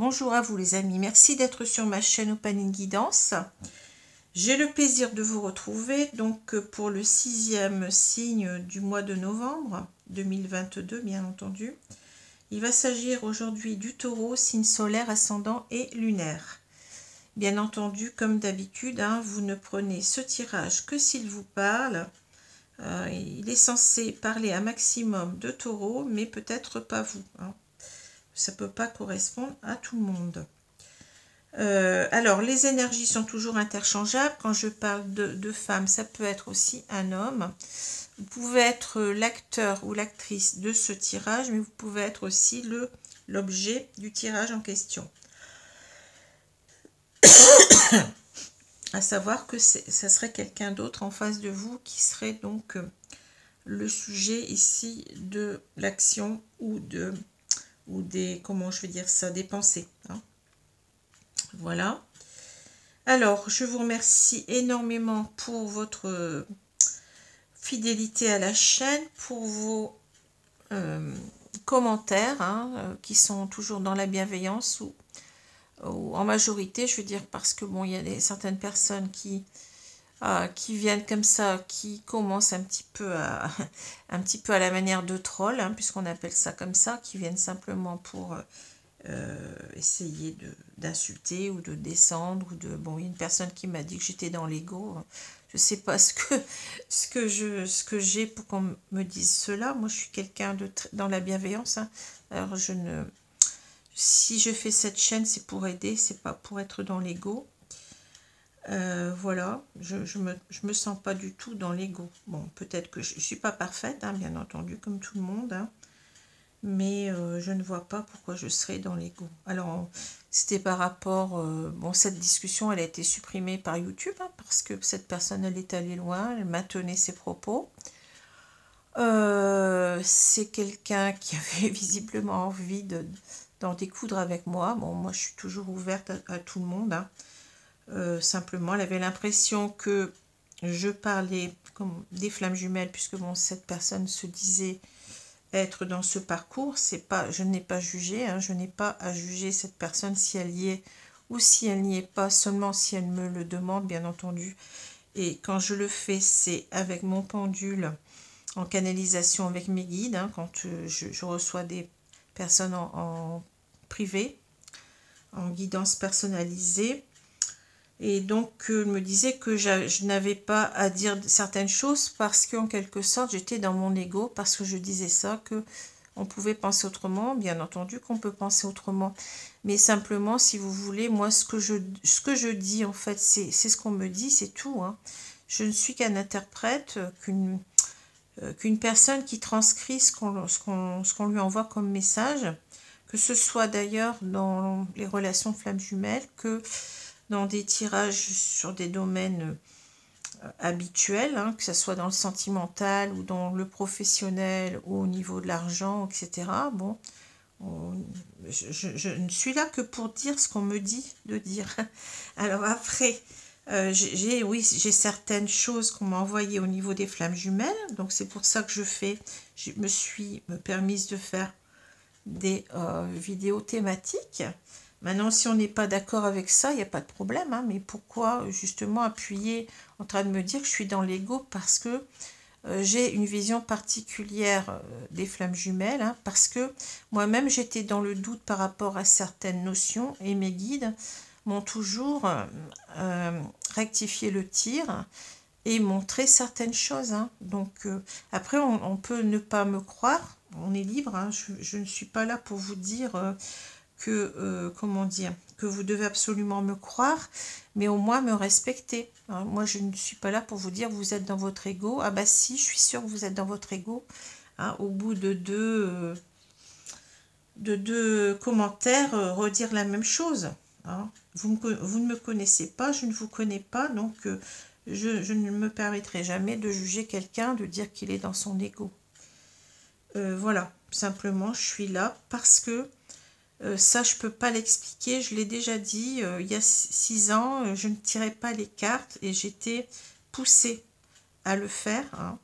Bonjour à vous les amis, merci d'être sur ma chaîne Opening Guidance. J'ai le plaisir de vous retrouver donc pour le 6e signe du mois de novembre 2022 bien entendu. Il va s'agir aujourd'hui du Taureau, signe solaire, ascendant et lunaire. Bien entendu, comme d'habitude, vous ne prenez ce tirage que s'il vous parle. Il est censé parler un maximum de Taureau, mais peut-être pas vous. Ça ne peut pas correspondre à tout le monde. Alors, les énergies sont toujours interchangeables. Quand je parle de femme, ça peut être aussi un homme. Vous pouvez être l'acteur ou l'actrice de ce tirage, mais vous pouvez être aussi l'objet du tirage en question. À savoir que ça serait quelqu'un d'autre en face de vous qui serait donc le sujet ici de l'action ou des, comment je vais dire ça, des pensées. Voilà. Alors, je vous remercie énormément pour votre fidélité à la chaîne, pour vos commentaires qui sont toujours dans la bienveillance ou en majorité, je veux dire, parce que bon, il y a certaines personnes qui viennent comme ça, qui commencent un petit peu à la manière de troll, puisqu'on appelle ça comme ça, qui viennent simplement pour essayer d'insulter ou de descendre ou de bon, il y a une personne qui m'a dit que j'étais dans l'ego. Je sais pas ce que j'ai pour qu'on me dise cela. Moi je suis quelqu'un dans la bienveillance, alors si je fais cette chaîne, c'est pour aider, c'est pas pour être dans l'ego. Voilà, je me sens pas du tout dans l'ego. Bon, peut-être que je suis pas parfaite, bien entendu, comme tout le monde, mais je ne vois pas pourquoi je serais dans l'ego. Alors, c'était par rapport... bon, cette discussion, elle a été supprimée par YouTube, parce que cette personne, elle est allée loin, elle maintenait ses propos. C'est quelqu'un qui avait visiblement envie d'en découdre avec moi. Bon, moi, je suis toujours ouverte à tout le monde. Simplement, elle avait l'impression que je parlais comme des flammes jumelles, puisque bon, cette personne se disait être dans ce parcours. Je n'ai pas jugé, je n'ai pas à juger cette personne si elle y est ou si elle n'y est pas, seulement si elle me le demande, bien entendu. Et quand je le fais, c'est avec mon pendule en canalisation avec mes guides, quand je reçois des personnes en privé, en guidance personnalisée. Et donc, elle me disait que je n'avais pas à dire certaines choses parce qu'en quelque sorte, j'étais dans mon ego, parce que je disais ça, que on pouvait penser autrement. Bien entendu qu'on peut penser autrement. Mais simplement, si vous voulez, moi, ce que je dis, en fait, c'est ce qu'on me dit, c'est tout. Je ne suis qu'un interprète, qu'une personne qui transcrit ce qu'on lui envoie comme message, que ce soit d'ailleurs dans les relations flammes jumelles, que dans des tirages sur des domaines habituels, que ce soit dans le sentimental ou dans le professionnel ou au niveau de l'argent, etc. Bon, je ne suis là que pour dire ce qu'on me dit de dire. Alors après, j'ai certaines choses qu'on m'a envoyées au niveau des flammes jumelles, donc c'est pour ça que je me suis permise de faire des vidéos thématiques. Maintenant, si on n'est pas d'accord avec ça, il n'y a pas de problème, mais pourquoi justement appuyer en train de me dire que je suis dans l'ego? Parce que j'ai une vision particulière des flammes jumelles, parce que moi-même j'étais dans le doute par rapport à certaines notions et mes guides m'ont toujours rectifié le tir et montré certaines choses. Donc après, on peut ne pas me croire, on est libre, je ne suis pas là pour vous dire comment dire, que vous devez absolument me croire, mais au moins me respecter. Moi, je ne suis pas là pour vous dire vous êtes dans votre ego. Ah bah si, je suis sûre que vous êtes dans votre ego. Au bout de deux commentaires, redire la même chose. Vous ne me connaissez pas, je ne vous connais pas, donc je ne me permettrai jamais de juger quelqu'un, de dire qu'il est dans son ego. Voilà, simplement, je suis là parce que ça, je ne peux pas l'expliquer. Je l'ai déjà dit, il y a 6 ans, je ne tirais pas les cartes et j'étais poussée à le faire.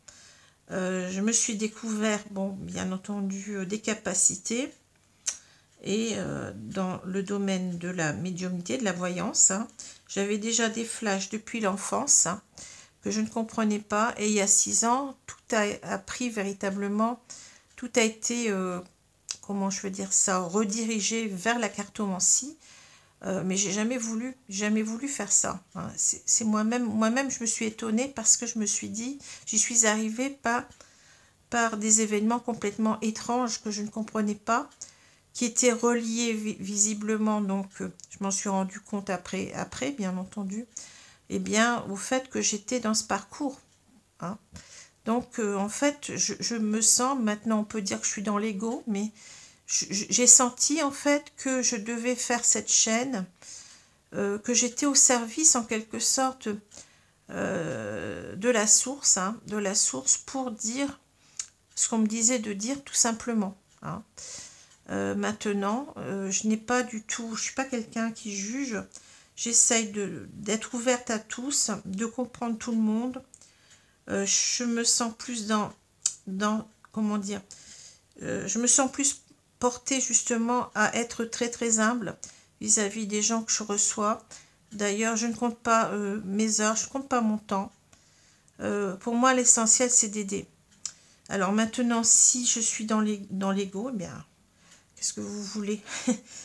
Je me suis découvert, bon, bien entendu, des capacités. Et dans le domaine de la médiumnité, de la voyance, hein, j'avais déjà des flashs depuis l'enfance, hein, que je ne comprenais pas. Et il y a 6 ans, tout a pris véritablement, tout a été, comment je veux dire ça, redirigé vers la cartomancie. Mais j'ai jamais voulu faire ça. Hein. C'est moi-même, je me suis étonnée parce que je me suis dit, j'y suis arrivée par des événements complètement étranges que je ne comprenais pas, qui étaient reliés visiblement, donc je m'en suis rendu compte après bien entendu, eh bien au fait que j'étais dans ce parcours. Hein. Donc en fait, je me sens, maintenant on peut dire que je suis dans l'ego, mais j'ai senti en fait que je devais faire cette chaîne, que j'étais au service en quelque sorte de la source, hein, pour dire ce qu'on me disait de dire tout simplement. Hein. Maintenant, je n'ai pas du tout, je suis pas quelqu'un qui juge. J'essaye d'être ouverte à tous, de comprendre tout le monde. Je me sens plus comment dire, je me sens plus portée justement à être très très humble vis-à-vis des gens que je reçois. D'ailleurs, je ne compte pas mes heures, je ne compte pas mon temps. Pour moi, l'essentiel, c'est d'aider. Alors maintenant, si je suis dans l'ego, eh bien, qu'est-ce que vous voulez?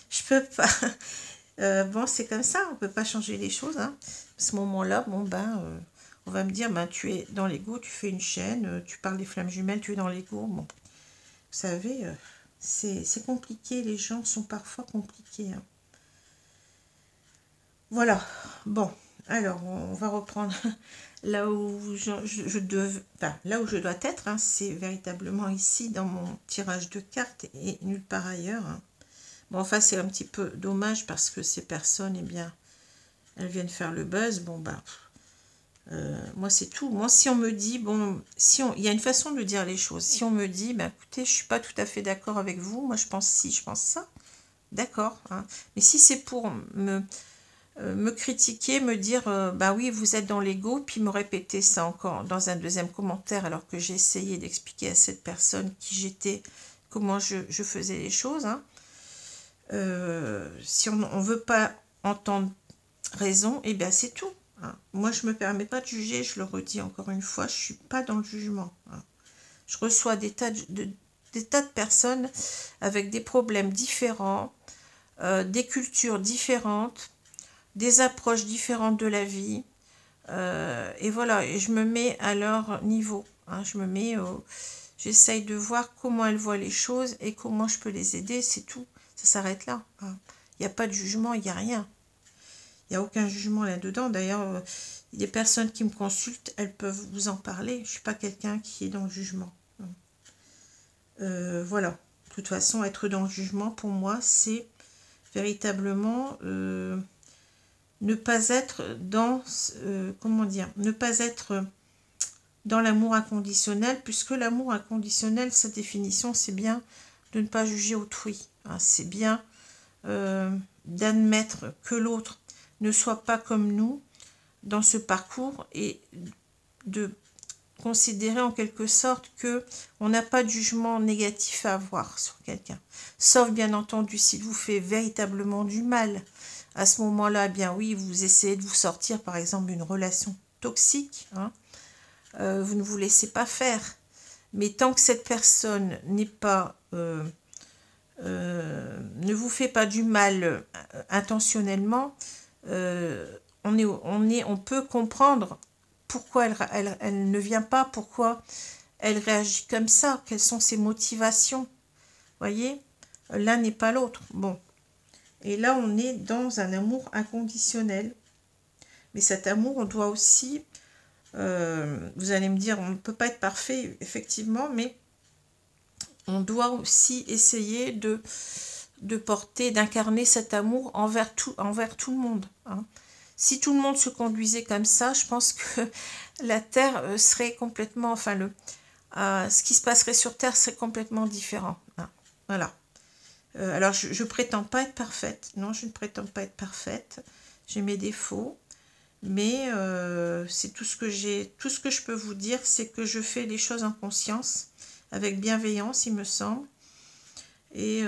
Je peux pas. Bon, c'est comme ça, on peut pas changer les choses. Hein. À ce moment-là, bon ben, on va me dire, ben, tu es dans l'ego, tu fais une chaîne, tu parles des flammes jumelles, tu es dans l'ego. Bon, vous savez, c'est compliqué, les gens sont parfois compliqués. Hein. Voilà, bon, alors on va reprendre là où là où je dois être, hein, c'est véritablement ici dans mon tirage de cartes et nulle part ailleurs. Hein. Bon, enfin, c'est un petit peu dommage parce que ces personnes, eh bien, elles viennent faire le buzz. Bon, bah, moi, c'est tout. Moi, si on me dit, bon, il y a une façon de dire les choses. Si on me dit, bah, écoutez, je suis pas tout à fait d'accord avec vous, moi, je pense ci, je pense ça, d'accord. Hein. Mais si c'est pour me critiquer, me dire, bah oui, vous êtes dans l'ego, puis me répéter ça encore dans un deuxième commentaire, alors que j'ai essayé d'expliquer à cette personne qui j'étais, comment je faisais les choses, hein. Si on ne veut pas entendre raison, et bien c'est tout. Hein. Moi, je ne me permets pas de juger, je le redis encore une fois, je ne suis pas dans le jugement. Hein. Je reçois des tas de personnes avec des problèmes différents, des cultures différentes, des approches différentes de la vie. Et voilà, et je me mets à leur niveau. Hein, j'essaye de voir comment elles voient les choses et comment je peux les aider, c'est tout. Ça s'arrête là. Hein. Il n'y a pas de jugement, il n'y a rien. Il n'y a aucun jugement là-dedans. D'ailleurs, les personnes qui me consultent, elles peuvent vous en parler. Je ne suis pas quelqu'un qui est dans le jugement. Voilà. De toute façon, être dans le jugement, pour moi, c'est véritablement ne pas être dans, comment dire, ne pas être dans l'amour inconditionnel, puisque l'amour inconditionnel, sa définition, c'est bien de ne pas juger autrui. Hein, c'est bien d'admettre que l'autre ne soit pas comme nous dans ce parcours et de considérer en quelque sorte que on n'a pas de jugement négatif à avoir sur quelqu'un. Sauf bien entendu s'il vous fait véritablement du mal. À ce moment-là, eh bien oui, vous essayez de vous sortir par exemple d'une relation toxique. Hein, vous ne vous laissez pas faire. Mais tant que cette personne n'est pas ne vous fait pas du mal intentionnellement, on peut comprendre pourquoi elle ne vient pas, pourquoi elle réagit comme ça, quelles sont ses motivations. Voyez, l'un n'est pas l'autre. Bon, et là on est dans un amour inconditionnel. Mais cet amour, on doit aussi, vous allez me dire, on ne peut pas être parfait, effectivement, mais on doit aussi essayer de porter, d'incarner cet amour envers tout le monde. Hein. Si tout le monde se conduisait comme ça, je pense que la Terre serait complètement, enfin, ce qui se passerait sur Terre serait complètement différent. Hein. Voilà. Alors, je prétends pas être parfaite. Non, je ne prétends pas être parfaite. J'ai mes défauts. Mais c'est tout ce que je peux vous dire, c'est que je fais les choses en conscience, avec bienveillance, il me semble. Et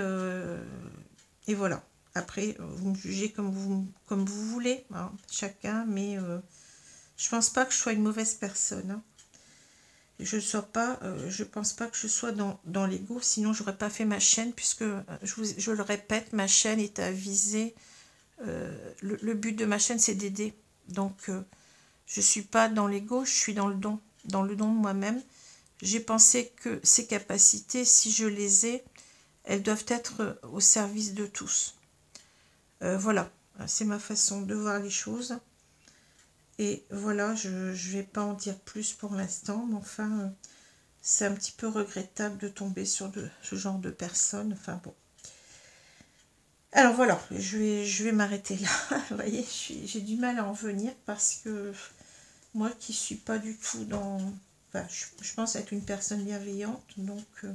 Et voilà. Après, vous me jugez comme vous voulez, hein, chacun, mais je pense pas que je sois une mauvaise personne. Hein. Je pense pas que je sois dans l'ego, sinon j'aurais pas fait ma chaîne, puisque, je le répète, ma chaîne est à viser, le but de ma chaîne, c'est d'aider. Donc, je suis pas dans l'ego, je suis dans le don de moi-même. J'ai pensé que ces capacités, si je les ai, elles doivent être au service de tous. Voilà, c'est ma façon de voir les choses. Et voilà, je ne vais pas en dire plus pour l'instant, mais enfin, c'est un petit peu regrettable de tomber sur ce genre de personnes. Enfin bon. Alors voilà, je vais m'arrêter là. Vous voyez, j'ai du mal à en venir parce que moi qui ne suis pas du tout dans... Enfin, je pense être une personne bienveillante, donc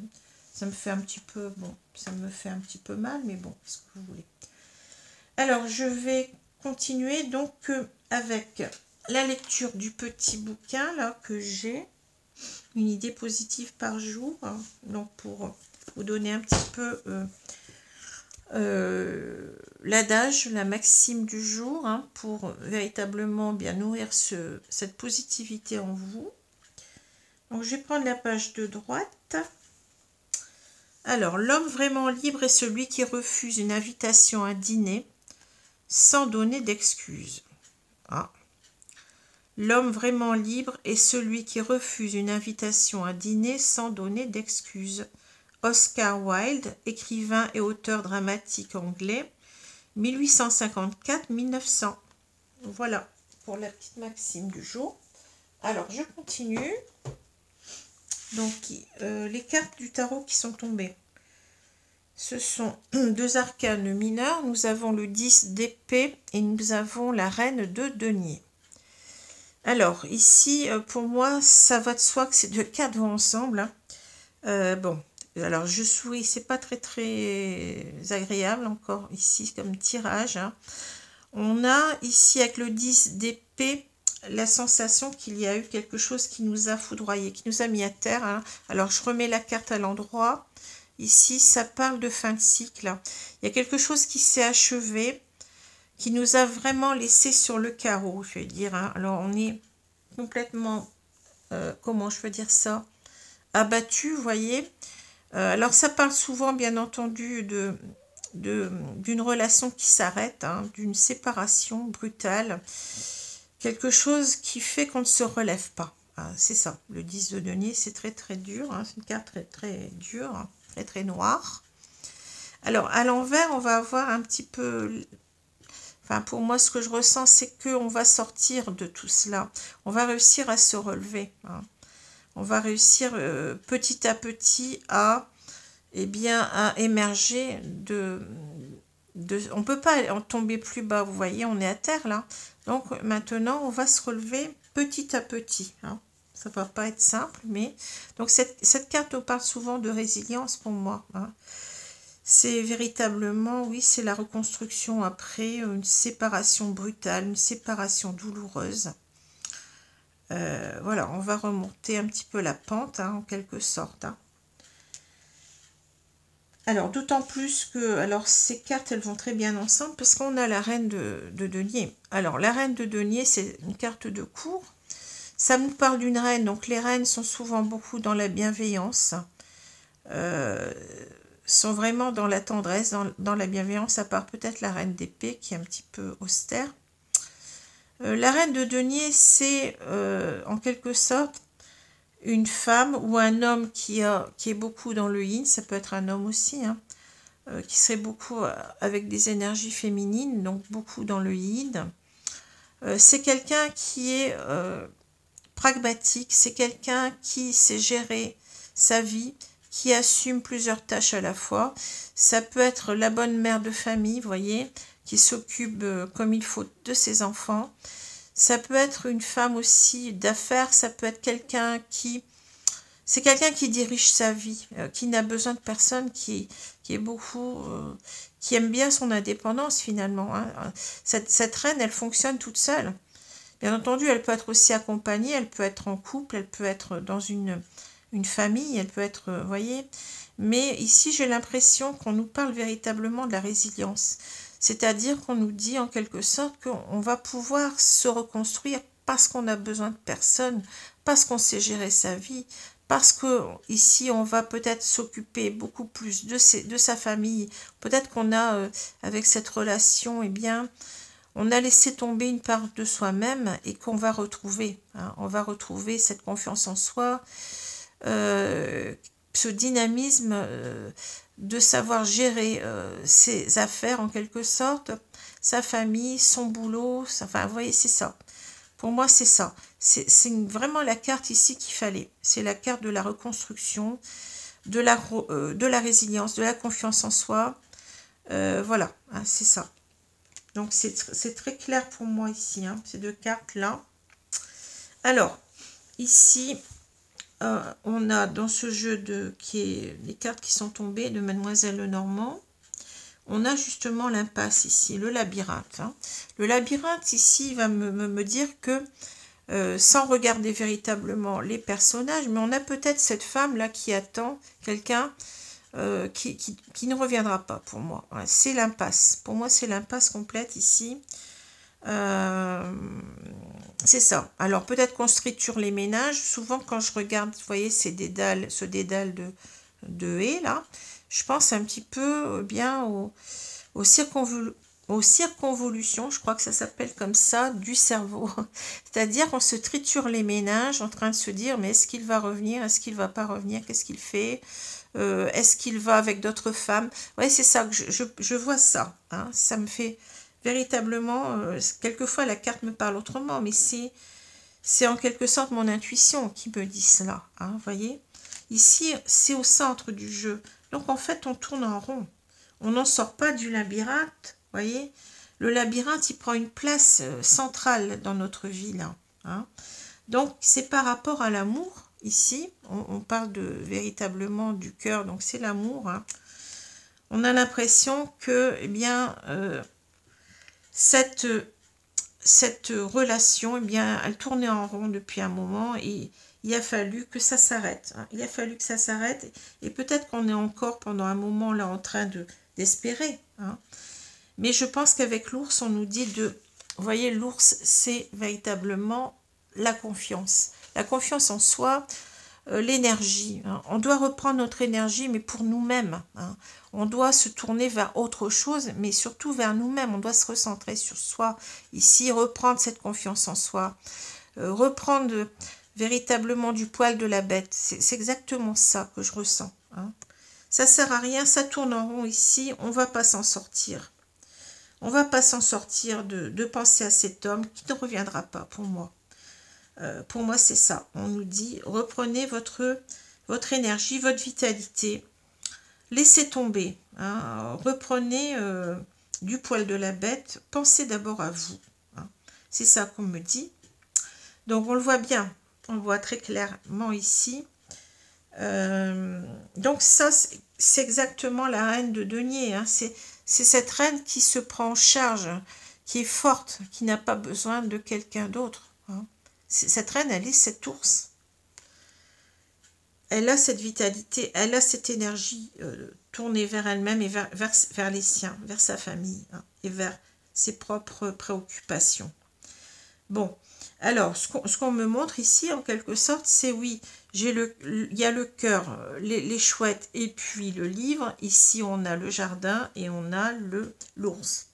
ça me fait un petit peu... Bon, ça me fait un petit peu mal, mais bon, qu'est-ce que vous voulez. Alors, je vais continuer donc avec la lecture du petit bouquin là que j'ai, une idée positive par jour, hein, donc pour vous donner un petit peu l'adage, la maxime du jour, hein, pour véritablement bien nourrir cette positivité en vous. Donc, je vais prendre la page de droite. Alors, l'homme vraiment libre est celui qui refuse une invitation à dîner sans donner d'excuses. Ah. L'homme vraiment libre est celui qui refuse une invitation à dîner sans donner d'excuses. Oscar Wilde, écrivain et auteur dramatique anglais, 1854-1900. Voilà pour la petite maxime du jour. Alors, je continue. Donc, les cartes du tarot qui sont tombées. Ce sont deux arcanes mineurs. Nous avons le 10 d'épée et nous avons la reine de denier. Alors, ici, pour moi, ça va de soi que ces deux cartes vont ensemble. Hein. Bon, alors je souris, c'est pas très agréable encore ici comme tirage. Hein. On a ici avec le 10 d'épée la sensation qu'il y a eu quelque chose qui nous a foudroyé, qui nous a mis à terre. Hein. Alors, je remets la carte à l'endroit. Ici, ça parle de fin de cycle. Il y a quelque chose qui s'est achevé, qui nous a vraiment laissé sur le carreau, je vais dire. Hein. Alors, on est complètement, comment je veux dire ça, abattu, vous voyez. Alors, ça parle souvent, bien entendu, d'une relation qui s'arrête, hein, d'une séparation brutale. Quelque chose qui fait qu'on ne se relève pas. Hein, c'est ça, le 10 de denier, c'est très dur. Hein, c'est une carte très dure. Hein. Très noir. Alors, à l'envers, on va avoir un petit peu... Enfin, pour moi, ce que je ressens, c'est qu'on va sortir de tout cela. On va réussir à se relever. Hein. On va réussir petit à petit à émerger on ne peut pas en tomber plus bas, vous voyez, on est à terre, là. Donc, maintenant, on va se relever petit à petit. Hein. Ça ne va pas être simple, mais... Donc, cette carte nous parle souvent de résilience pour moi. Hein. C'est véritablement, oui, c'est la reconstruction après une séparation brutale, une séparation douloureuse. Voilà, on va remonter un petit peu la pente, hein, en quelque sorte. Hein. Alors, d'autant plus que... Alors, ces cartes, elles vont très bien ensemble, parce qu'on a la reine de denier. Alors, la reine de denier, c'est une carte de cour. Ça nous parle d'une reine, donc les reines sont souvent beaucoup dans la bienveillance, sont vraiment dans la tendresse, dans la bienveillance, à part peut-être la reine d'épée qui est un petit peu austère. La reine de denier, c'est en quelque sorte une femme ou un homme qui est beaucoup dans le yin, ça peut être un homme aussi, hein, qui serait beaucoup avec des énergies féminines, donc beaucoup dans le yin. C'est quelqu'un qui est... pragmatique, c'est quelqu'un qui sait gérer sa vie, qui assume plusieurs tâches à la fois. Ça peut être la bonne mère de famille, vous voyez, qui s'occupe comme il faut de ses enfants. Ça peut être une femme aussi d'affaires, ça peut être quelqu'un qui... C'est quelqu'un qui dirige sa vie, qui n'a besoin de personne, qui est beaucoup... qui aime bien son indépendance finalement. Hein. Cette reine, elle fonctionne toute seule. Bien entendu, elle peut être aussi accompagnée, elle peut être en couple, elle peut être dans une une famille, elle peut être, vous voyez. Mais ici, j'ai l'impression qu'on nous parle véritablement de la résilience. C'est-à-dire qu'on nous dit en quelque sorte qu'on va pouvoir se reconstruire parce qu'on a besoin de personne, parce qu'on sait gérer sa vie, parce que ici on va peut-être s'occuper beaucoup plus de sa famille. Peut-être qu'on a, avec cette relation, eh bien, on a laissé tomber une part de soi-même et qu'on va retrouver. Hein. On va retrouver cette confiance en soi, ce dynamisme de savoir gérer ses affaires en quelque sorte, sa famille, son boulot, enfin vous voyez c'est ça. Pour moi c'est ça. C'est vraiment la carte ici qu'il fallait. C'est la carte de la reconstruction, de la résilience, de la confiance en soi. Voilà, hein, c'est ça. Donc c'est très clair pour moi ici, hein, ces deux cartes là. Alors, ici, on a dans ce jeu les cartes qui sont tombées de Mademoiselle Lenormand, on a justement l'impasse ici, le labyrinthe. Hein. Le labyrinthe ici va me dire que, sans regarder véritablement les personnages, mais on a peut-être cette femme-là qui attend quelqu'un qui ne reviendra pas pour moi. Ouais, c'est l'impasse. Pour moi, c'est l'impasse complète ici. C'est ça. Alors, peut-être qu'on se triture les ménages. Souvent, quand je regarde, vous voyez, ce dédale de haies, là, je pense un petit peu bien aux circonvolutions, je crois que ça s'appelle comme ça, du cerveau. C'est-à-dire qu'on se triture les ménages en train de se dire, mais est-ce qu'il va revenir? Est-ce qu'il ne va pas revenir? Qu'est-ce qu'il fait? Est-ce qu'il va avec d'autres femmes? Ouais, c'est ça que je vois ça. Hein. Ça me fait véritablement... quelquefois, la carte me parle autrement, mais c'est en quelque sorte mon intuition qui me dit cela. Hein, vous voyez? Ici, c'est au centre du jeu. Donc, en fait, on tourne en rond. On n'en sort pas du labyrinthe. Vous voyez? Le labyrinthe, il prend une place centrale dans notre vie, là. Hein. Donc, c'est par rapport à l'amour. Ici, on parle véritablement du cœur, donc c'est l'amour. Hein. On a l'impression que, eh bien, cette relation, eh bien, elle tournait en rond depuis un moment et il a fallu que ça s'arrête. Hein. Il a fallu que ça s'arrête et peut-être qu'on est encore pendant un moment là en train d'espérer. Hein. Mais je pense qu'avec l'ours, on nous dit vous voyez, l'ours, c'est véritablement la confiance. La confiance en soi, l'énergie. Hein. On doit reprendre notre énergie, mais pour nous-mêmes. Hein. On doit se tourner vers autre chose, mais surtout vers nous-mêmes. On doit se recentrer sur soi. Ici, reprendre cette confiance en soi. Reprendre véritablement du poil de la bête. C'est exactement ça que je ressens. Hein. Ça ne sert à rien, ça tourne en rond ici. On ne va pas s'en sortir. On ne va pas s'en sortir de penser à cet homme qui ne reviendra pas pour moi. Pour moi, c'est ça. On nous dit, reprenez votre énergie, votre vitalité. Laissez tomber. Hein, reprenez du poil de la bête. Pensez d'abord à vous. Hein. C'est ça qu'on me dit. Donc, on le voit bien. On le voit très clairement ici. Donc, ça, c'est exactement la reine de denier. Hein. C'est cette reine qui se prend en charge, qui est forte, qui n'a pas besoin de quelqu'un d'autre. Hein. Cette reine, elle est cet ours. Elle a cette vitalité, elle a cette énergie tournée vers elle-même et vers les siens, vers sa famille, hein, et vers ses propres préoccupations. Bon, alors, ce qu'on me montre ici, en quelque sorte, c'est oui, il y a le cœur, les chouettes et puis le livre. Ici, on a le jardin et on a l'ours.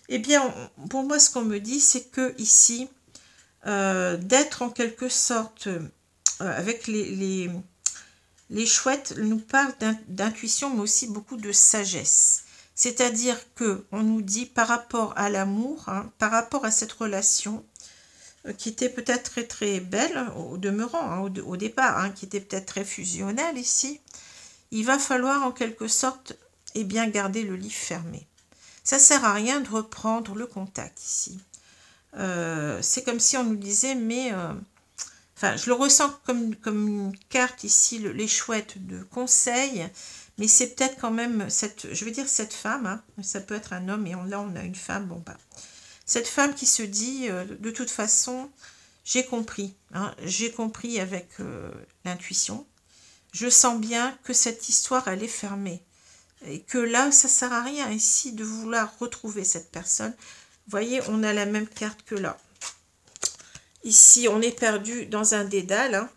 Eh bien, pour moi, ce qu'on me dit, c'est que ici, d'être en quelque sorte avec les chouettes nous parlent d'intuition mais aussi beaucoup de sagesse, c'est-à-dire que on nous dit par rapport à l'amour, hein, par rapport à cette relation qui était peut-être très très belle au demeurant, hein, au départ, hein, qui était peut-être très fusionnelle ici, il va falloir en quelque sorte eh bien garder le livre fermé. Ça sert à rien de reprendre le contact ici. C'est comme si on nous disait, mais... enfin, je le ressens comme une carte ici, les chouettes de conseil, mais c'est peut-être quand même, je vais dire cette femme, hein, ça peut être un homme, et là on a une femme, bon bah... Cette femme qui se dit, de toute façon, j'ai compris. Hein, j'ai compris avec l'intuition. je sens bien que cette histoire, elle est fermée. Et que là, ça sert à rien ici de vouloir retrouver cette personne. Vous voyez, on a la même carte que là. Ici, on est perdu dans un dédale. Hein,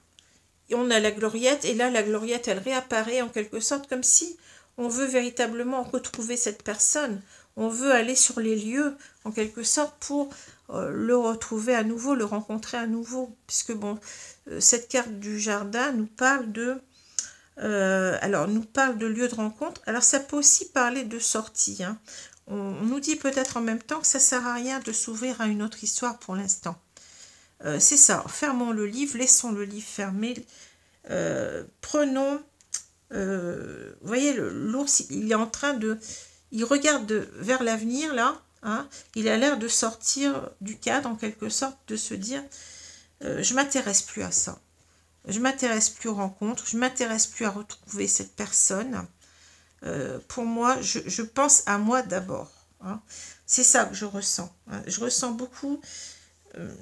et on a la gloriette. Et là, la gloriette, elle réapparaît en quelque sorte comme si on veut véritablement retrouver cette personne. On veut aller sur les lieux, en quelque sorte, pour le retrouver à nouveau, le rencontrer à nouveau. Puisque, bon, cette carte du jardin nous parle de... alors, nous parle de lieu de rencontre. Alors, ça peut aussi parler de sortie. Hein. On nous dit peut-être en même temps que ça ne sert à rien de s'ouvrir à une autre histoire pour l'instant. C'est ça. Fermons le livre, laissons le livre fermé. Prenons... vous voyez, l'ours, il est en train de... Il regarde vers l'avenir, là. Hein, il a l'air de sortir du cadre, en quelque sorte, de se dire je m'intéresse plus à ça. Je m'intéresse plus aux rencontres, je m'intéresse plus à retrouver cette personne. Pour moi, je pense à moi d'abord. Hein. C'est ça que je ressens. Hein. Je ressens beaucoup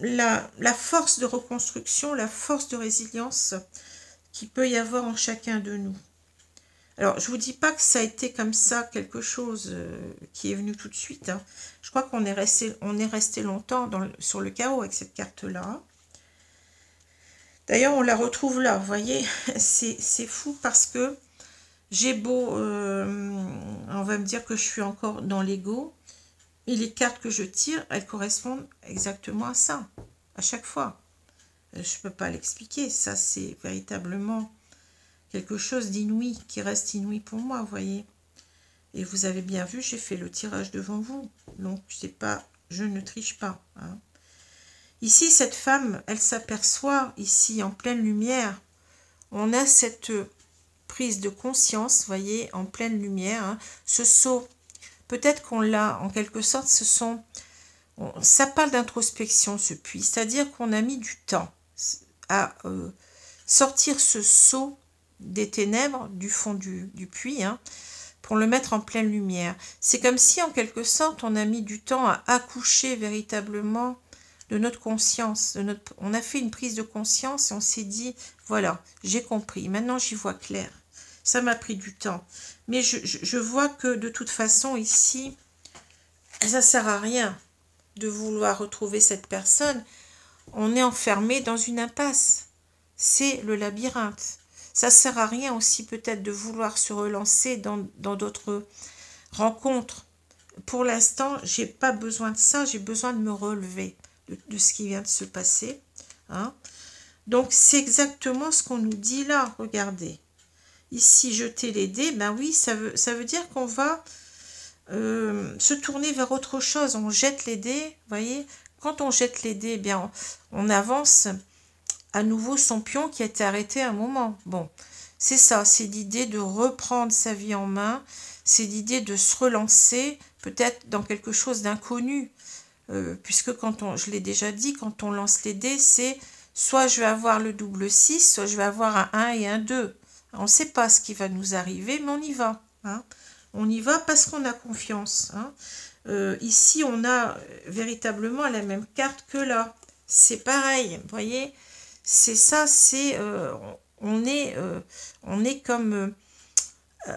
la force de reconstruction, la force de résilience qu'il peut y avoir en chacun de nous. Alors, je ne vous dis pas que ça a été comme ça quelque chose qui est venu tout de suite. Hein. Je crois qu'on est resté longtemps sur le chaos avec cette carte-là. D'ailleurs, on la retrouve là, vous voyez, c'est fou parce que j'ai beau, on va me dire que je suis encore dans l'ego, et les cartes que je tire, elles correspondent exactement à ça, à chaque fois. Je ne peux pas l'expliquer, ça c'est véritablement quelque chose d'inouï, qui reste inouï pour moi, vous voyez. Et vous avez bien vu, j'ai fait le tirage devant vous, donc je ne triche pas, hein. Ici, cette femme, elle s'aperçoit, ici, en pleine lumière, on a cette prise de conscience, vous voyez, en pleine lumière, hein, ce saut, peut-être qu'on l'a, en quelque sorte, ça parle d'introspection, ce puits, c'est-à-dire qu'on a mis du temps à sortir ce saut des ténèbres, du fond du puits, hein, pour le mettre en pleine lumière. C'est comme si, en quelque sorte, on a mis du temps à accoucher véritablement de notre conscience, on a fait une prise de conscience et on s'est dit, voilà, j'ai compris, maintenant j'y vois clair. Ça m'a pris du temps. Mais je vois que de toute façon, ici, ça ne sert à rien de vouloir retrouver cette personne. On est enfermé dans une impasse. C'est le labyrinthe. Ça ne sert à rien aussi peut-être de vouloir se relancer dans d'autres rencontres. Pour l'instant, je n'ai pas besoin de ça, j'ai besoin de me relever de ce qui vient de se passer. Hein. Donc, c'est exactement ce qu'on nous dit là. Regardez. Ici, jeter les dés, ben oui, ça veut dire qu'on va se tourner vers autre chose. On jette les dés, vous voyez. Quand on jette les dés, eh bien, on avance à nouveau son pion qui a été arrêté à un moment. Bon, c'est ça, c'est l'idée de reprendre sa vie en main, c'est l'idée de se relancer, peut-être dans quelque chose d'inconnu. Puisque je l'ai déjà dit, quand on lance les dés, c'est soit je vais avoir le double 6, soit je vais avoir un 1 et un 2. On ne sait pas ce qui va nous arriver, mais on y va. Hein. On y va parce qu'on a confiance. Hein. Ici, on a véritablement la même carte que là. C'est pareil, vous voyez. C'est ça, on est comme...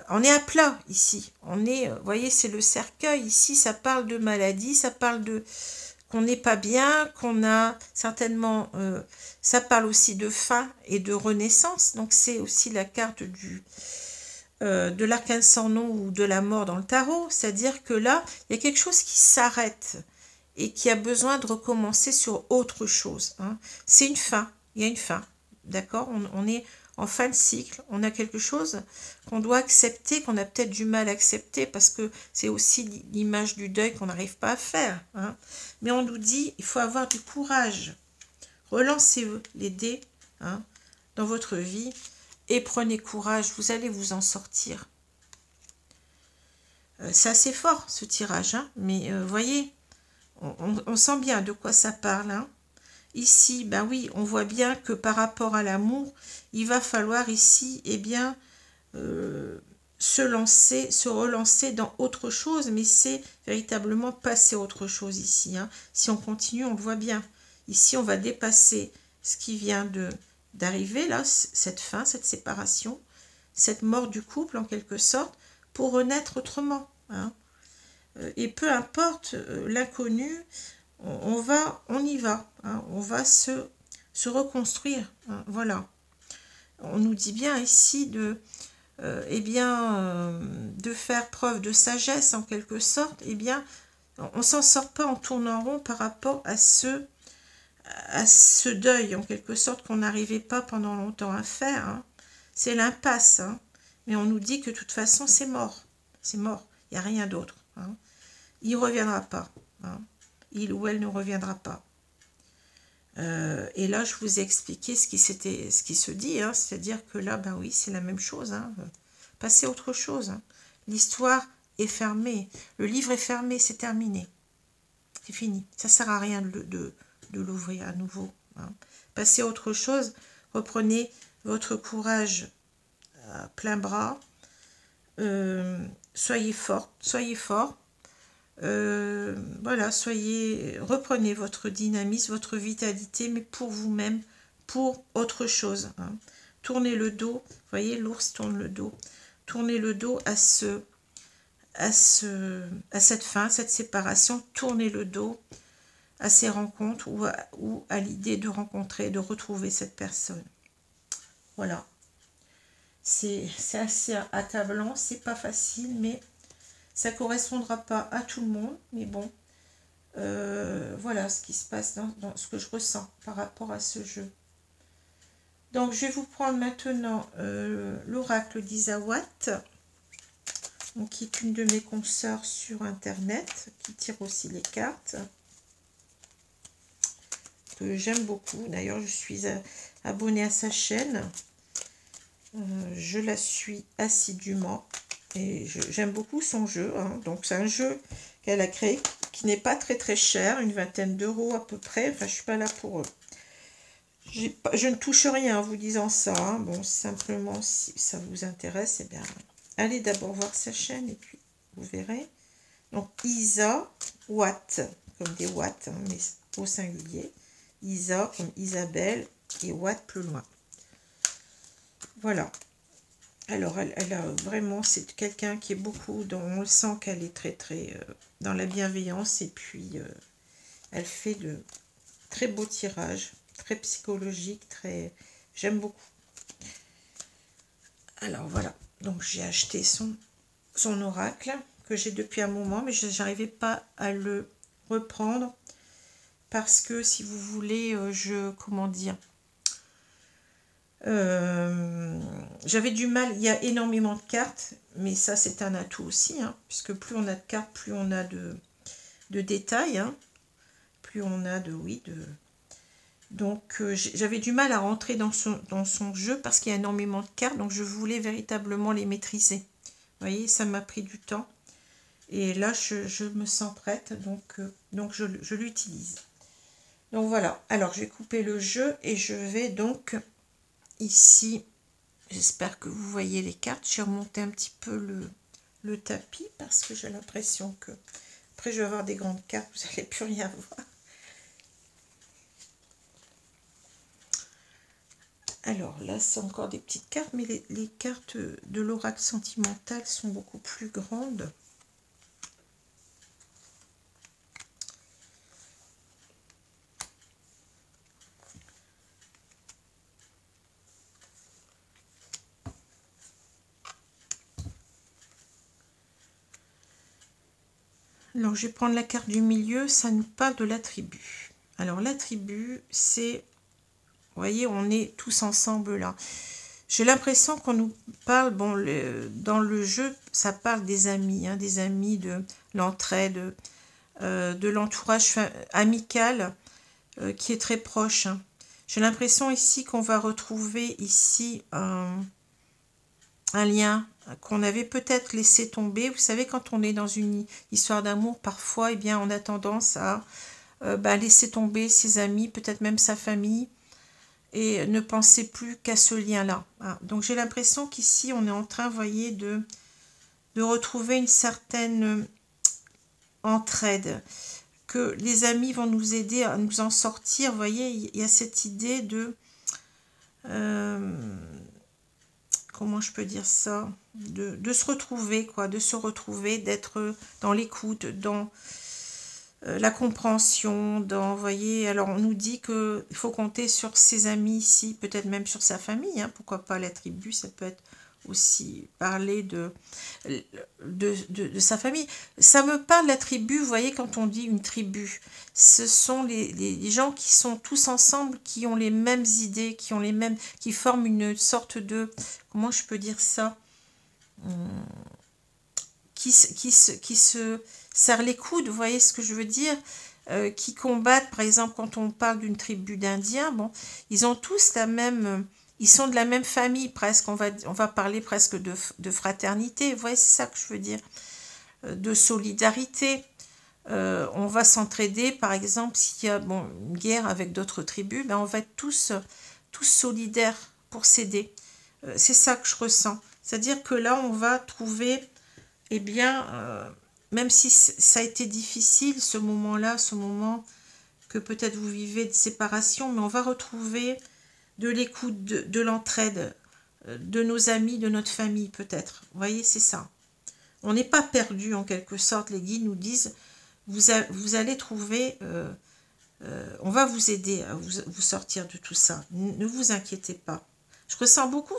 on est à plat ici, vous voyez, c'est le cercueil, ici ça parle de maladie, ça parle de qu'on n'est pas bien, qu'on a certainement, ça parle aussi de fin et de renaissance, donc c'est aussi la carte de l'arcane sans nom ou de la mort dans le tarot, c'est-à-dire que là, il y a quelque chose qui s'arrête et qui a besoin de recommencer sur autre chose. Hein. C'est une fin, il y a une fin, d'accord, on est en fin de cycle, on a quelque chose qu'on doit accepter, qu'on a peut-être du mal à accepter parce que c'est aussi l'image du deuil qu'on n'arrive pas à faire. Hein. Mais on nous dit, il faut avoir du courage. Relancez les dés hein, dans votre vie et prenez courage, vous allez vous en sortir. C'est assez fort ce tirage, hein, mais vous voyez, on sent bien de quoi ça parle. Hein. Ici, ben oui, on voit bien que par rapport à l'amour, il va falloir ici, eh bien, se relancer dans autre chose, mais c'est véritablement passer à autre chose ici. Hein. Si on continue, on le voit bien. Ici, on va dépasser ce qui vient d'arriver, là, cette fin, cette séparation. cette mort du couple en quelque sorte, pour renaître autrement. Hein. Et peu importe l'inconnu, on y va. Hein. On va se reconstruire. Hein. Voilà. On nous dit bien ici de faire preuve de sagesse en quelque sorte. Eh bien, on ne s'en sort pas en tournant rond par rapport à ce deuil en quelque sorte qu'on n'arrivait pas pendant longtemps à faire. Hein. C'est l'impasse. Hein. Mais on nous dit que de toute façon c'est mort. C'est mort. Il n'y a rien d'autre. Hein. Il ne reviendra pas. Hein. Il ou elle ne reviendra pas. Et là, je vous ai expliqué ce qui se dit. Hein. C'est-à-dire que là, ben oui, c'est la même chose. Hein. Passez à autre chose. Hein. L'histoire est fermée. Le livre est fermé, c'est terminé. C'est fini. Ça ne sert à rien de l'ouvrir à nouveau. Hein. Passez à autre chose. Reprenez votre courage à plein bras. Soyez fort. Soyez fort. Voilà, reprenez votre dynamisme, votre vitalité, mais pour vous-même, pour autre chose. Hein. Tournez le dos, vous voyez, l'ours tourne le dos. Tournez le dos à cette fin, cette séparation. Tournez le dos à ces rencontres ou à l'idée de rencontrer, de retrouver cette personne. Voilà. C'est assez accablant, c'est pas facile, mais ça ne correspondra pas à tout le monde, mais bon, voilà ce qui se passe dans ce que je ressens par rapport à ce jeu. Donc, je vais vous prendre maintenant l'oracle d'Isawat, qui est une de mes consoeurs sur Internet, qui tire aussi les cartes, que j'aime beaucoup. D'ailleurs, je suis abonnée à sa chaîne. Je la suis assidûment. Et j'aime beaucoup son jeu. Hein. Donc, c'est un jeu qu'elle a créé qui n'est pas très cher, une vingtaine d'euros à peu près. Enfin, je ne suis pas là pour... je ne touche rien en vous disant ça. Hein. Bon, simplement, si ça vous intéresse, eh bien, allez d'abord voir sa chaîne et puis vous verrez. Donc, Isa Watt, comme des watts, hein, mais au singulier. Isa comme Isabelle et Watt plus loin. Voilà. Alors, elle a vraiment, c'est quelqu'un qui est beaucoup, on le sent qu'elle est très dans la bienveillance, et puis elle fait de très beaux tirages, très psychologiques, j'aime beaucoup. Alors voilà, donc j'ai acheté son oracle, que j'ai depuis un moment, mais je n'arrivais pas à le reprendre, parce que si vous voulez, comment dire, j'avais du mal, il y a énormément de cartes, mais ça c'est un atout aussi, hein, puisque plus on a de cartes, plus on a de détails, hein, plus on a donc j'avais du mal à rentrer dans son jeu, parce qu'il y a énormément de cartes, donc je voulais véritablement les maîtriser. Vous voyez, ça m'a pris du temps, et là je me sens prête, donc je l'utilise. Donc voilà, alors je vais couper le jeu, et je vais donc... Ici, j'espère que vous voyez les cartes. J'ai remonté un petit peu le tapis, parce que j'ai l'impression que après je vais avoir des grandes cartes, vous n'allez plus rien voir. Alors là, c'est encore des petites cartes, mais les cartes de l'oracle sentimental sont beaucoup plus grandes. Alors, je vais prendre la carte du milieu, ça nous parle de la tribu. Alors, la tribu, c'est... Vous voyez, on est tous ensemble là. J'ai l'impression qu'on nous parle... Bon, dans le jeu, ça parle des amis, hein, des amis, de l'entraide, de l'entourage amical qui est très proche. Hein. J'ai l'impression ici qu'on va retrouver ici un lien qu'on avait peut-être laissé tomber. Vous savez, quand on est dans une histoire d'amour, parfois, eh bien, on a tendance à laisser tomber ses amis, peut-être même sa famille, et ne penser plus qu'à ce lien-là. Hein. Donc, j'ai l'impression qu'ici, on est en train, vous voyez, de retrouver une certaine entraide, que les amis vont nous aider à nous en sortir. Vous voyez, il y a cette idée de... comment je peux dire ça, de se retrouver, quoi, de se retrouver, d'être dans l'écoute, dans la compréhension, dans, vous voyez, alors on nous dit qu'il faut compter sur ses amis ici, peut-être même sur sa famille, hein, pourquoi pas la tribu, ça peut être aussi parler de sa famille. Ça me parle, la tribu, vous voyez, quand on dit une tribu, ce sont les gens qui sont tous ensemble, qui ont les mêmes idées, qui forment une sorte de, comment je peux dire ça, qui se serrent les coudes, vous voyez ce que je veux dire, qui combattent, par exemple, quand on parle d'une tribu d'Indiens, bon, ils ont tous la même, ils sont de la même famille presque, on va parler presque de fraternité, vous voyez, c'est ça que je veux dire, de solidarité. On va s'entraider, par exemple, s'il y a bon, une guerre avec d'autres tribus, ben on va être tous solidaires pour s'aider. C'est ça que je ressens. C'est-à-dire que là, on va trouver, eh bien, même si ça a été difficile, ce moment-là, ce moment que peut-être vous vivez de séparation, mais on va retrouver de l'écoute, de l'entraide, de nos amis, de notre famille peut-être. Vous voyez, c'est ça. On n'est pas perdu en quelque sorte. Les guides nous disent, vous allez trouver, on va vous aider à vous sortir de tout ça. Ne vous inquiétez pas. Je ressens beaucoup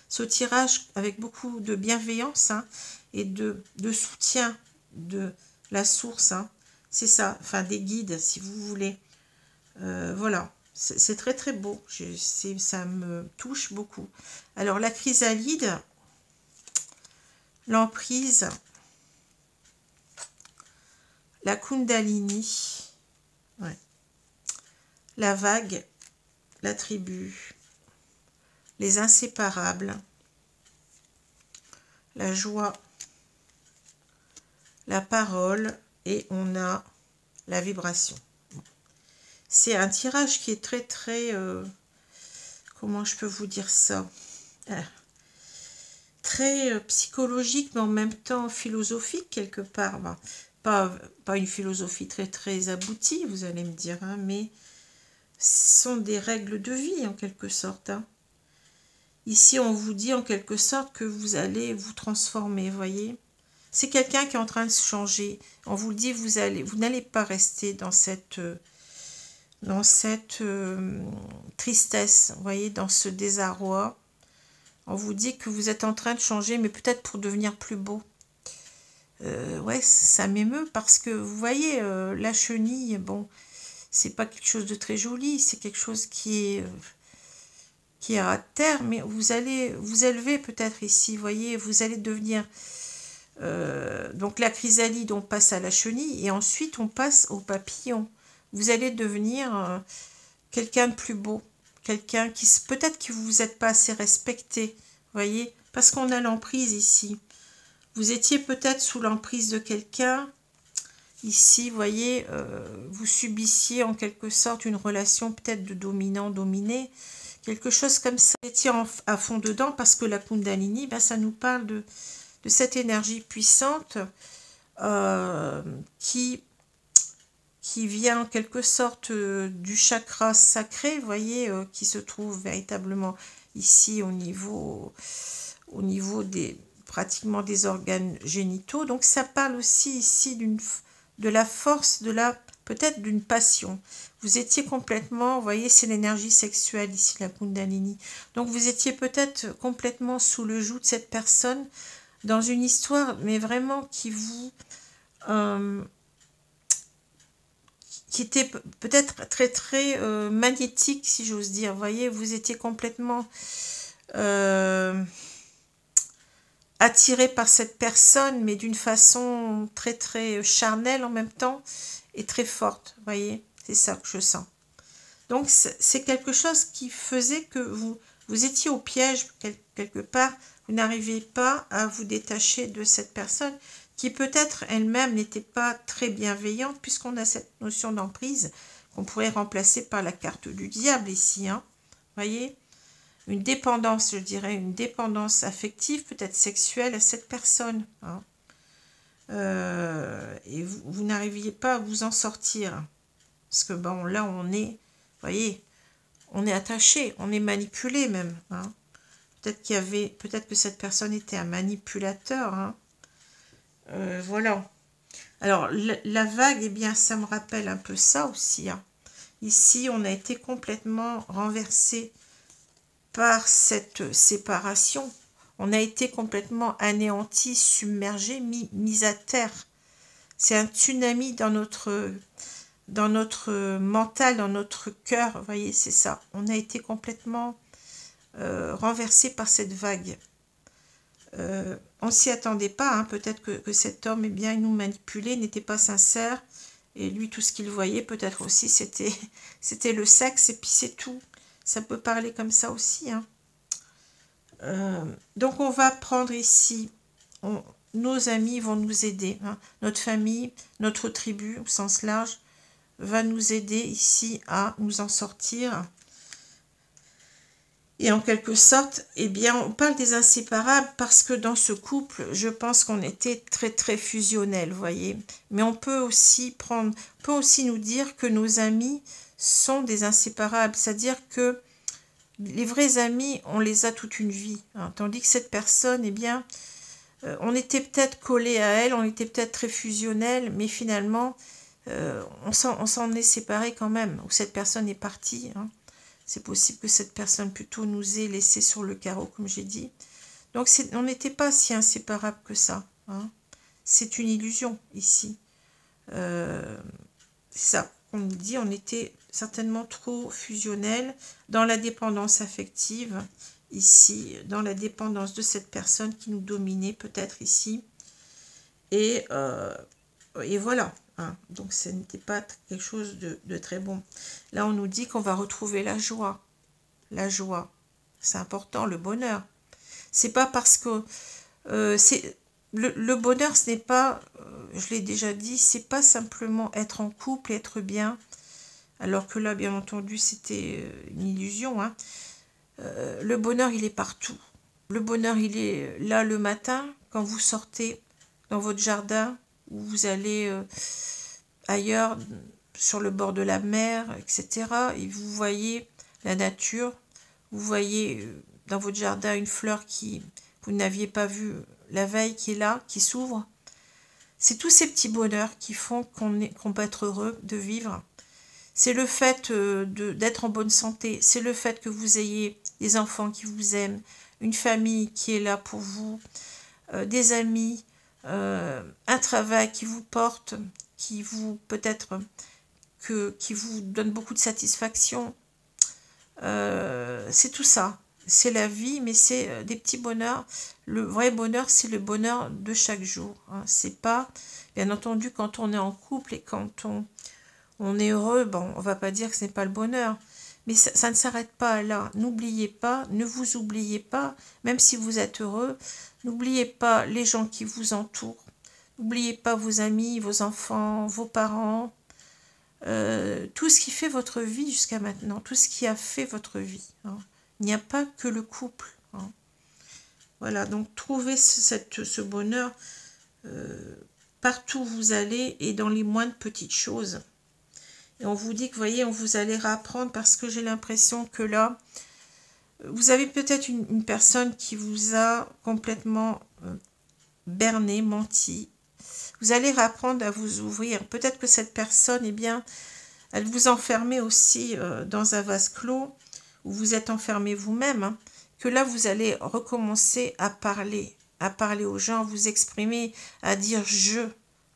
ce tirage avec beaucoup de bienveillance, hein, et de soutien de la source. Hein. C'est ça, enfin des guides si vous voulez. Voilà, c'est très très beau. Ça me touche beaucoup. Alors la chrysalide, l'emprise, la kundalini, ouais, la vague, la tribu, les inséparables, la joie, la parole, et on a la vibration. C'est un tirage qui est très très, comment je peux vous dire ça, très psychologique, mais en même temps philosophique quelque part. Ben, pas une philosophie très très aboutie, vous allez me dire, hein, mais ce sont des règles de vie en quelque sorte. Hein. Ici, on vous dit en quelque sorte que vous allez vous transformer, voyez. C'est quelqu'un qui est en train de se changer. On vous le dit, vous n'allez pas rester dans cette tristesse, vous voyez, dans ce désarroi. On vous dit que vous êtes en train de changer, mais peut-être pour devenir plus beau. Ouais, ça m'émeut parce que, vous voyez, la chenille, bon, c'est pas quelque chose de très joli, c'est quelque chose qui est à terre, mais vous allez vous élever peut-être ici, vous voyez, vous allez devenir... donc la chrysalide, on passe à la chenille, et ensuite on passe au papillon. Vous allez devenir quelqu'un de plus beau, quelqu'un qui peut-être que vous n'êtes pas assez respecté, voyez, parce qu'on a l'emprise ici. Vous étiez peut-être sous l'emprise de quelqu'un, ici, voyez, vous subissiez en quelque sorte une relation peut-être de dominant-dominé, quelque chose comme ça. Vous étiez à fond dedans parce que la Kundalini, ben, ça nous parle de cette énergie puissante qui vient en quelque sorte du chakra sacré, vous voyez, qui se trouve véritablement ici au niveau pratiquement des organes génitaux. Donc ça parle aussi ici de la force, peut-être d'une passion. Vous étiez complètement, vous voyez, c'est l'énergie sexuelle ici, la Kundalini. Donc vous étiez peut-être complètement sous le joug de cette personne dans une histoire, mais vraiment qui vous... qui était peut-être très très magnétique, si j'ose dire. Vous voyez, vous étiez complètement attiré par cette personne, mais d'une façon très très charnelle en même temps, et très forte. Vous voyez, c'est ça que je sens. Donc c'est quelque chose qui faisait que vous étiez au piège quelque part. Vous n'arrivez pas à vous détacher de cette personne qui peut-être elle-même n'était pas très bienveillante, puisqu'on a cette notion d'emprise qu'on pourrait remplacer par la carte du diable ici. Hein. Voyez, une dépendance, je dirais, une dépendance affective, peut-être sexuelle à cette personne. Hein. Et vous n'arriviez pas à vous en sortir. Parce que bon, là, on est, voyez, on est attaché, on est manipulé même. Hein. peut-être que cette personne était un manipulateur. Hein. Voilà. Alors, la vague, eh bien, ça me rappelle un peu ça aussi. Hein. Ici, on a été complètement renversé par cette séparation. On a été complètement anéanti, submergé, mis à terre. C'est un tsunami dans notre mental, dans notre cœur. Vous voyez, c'est ça. On a été complètement renversé par cette vague. On ne s'y attendait pas. Hein. Peut-être que cet homme, eh bien, il nous manipulait, n'était pas sincère. Et lui, tout ce qu'il voyait, peut-être aussi, c'était le sexe. Et puis c'est tout. Ça peut parler comme ça aussi. Hein. Donc on va prendre ici, nos amis vont nous aider, hein. Notre famille, notre tribu au sens large va nous aider ici à nous en sortir. Et en quelque sorte, eh bien, on parle des inséparables parce que dans ce couple, je pense qu'on était très très fusionnels, vous voyez. Mais on peut aussi nous dire que nos amis sont des inséparables, c'est-à-dire que les vrais amis, on les a toute une vie, hein, tandis que cette personne, eh bien, on était peut-être collé à elle, on était peut-être très fusionnel, mais finalement, on s'en est séparé quand même, ou cette personne est partie. Hein. C'est possible que cette personne plutôt nous ait laissé sur le carreau, comme j'ai dit. Donc, on n'était pas si inséparables que ça. Hein. C'est une illusion ici. C'est ça qu'on nous dit, on était certainement trop fusionnel dans la dépendance affective, ici, dans la dépendance de cette personne qui nous dominait peut-être ici. Et voilà. Hein. Donc, ce n'était pas quelque chose de très bon. Là, on nous dit qu'on va retrouver la joie. La joie, c'est important, le bonheur. C'est pas parce que... le bonheur, ce n'est pas, je l'ai déjà dit, c'est pas simplement être en couple et être bien. Alors que là, bien entendu, c'était une illusion. Hein. Le bonheur, il est partout. Le bonheur, il est là le matin, quand vous sortez dans votre jardin, ou vous allez ailleurs, sur le bord de la mer, etc. Et vous voyez la nature, vous voyez dans votre jardin une fleur que vous n'aviez pas vue la veille, qui est là, qui s'ouvre. C'est tous ces petits bonheurs qui font qu'on peut être heureux de vivre. C'est le fait d'être en bonne santé, c'est le fait que vous ayez des enfants qui vous aiment, une famille qui est là pour vous, des amis, un travail qui vous porte, qui vous peut-être qui vous donne beaucoup de satisfaction. C'est tout ça. C'est la vie, mais c'est des petits bonheurs. Le vrai bonheur, c'est le bonheur de chaque jour. Hein. C'est pas, bien entendu, quand on est en couple et quand on est heureux, bon, on va pas dire que ce n'est pas le bonheur. Mais ça ne s'arrête pas là. N'oubliez pas, ne vous oubliez pas, même si vous êtes heureux, n'oubliez pas les gens qui vous entourent. N'oubliez pas vos amis, vos enfants, vos parents, tout ce qui fait votre vie jusqu'à maintenant, tout ce qui a fait votre vie. Hein. Il n'y a pas que le couple. Hein. Voilà, donc trouvez ce bonheur partout où vous allez et dans les moindres petites choses. Et on vous dit que, vous voyez, on vous allez réapprendre parce que j'ai l'impression que là, vous avez peut-être une personne qui vous a complètement berné, menti. Vous allez réapprendre à vous ouvrir. Peut-être que cette personne, eh bien, elle vous enfermait aussi dans un vase clos où vous êtes enfermé vous-même. Hein, que là, vous allez recommencer à parler aux gens, à vous exprimer, à dire « je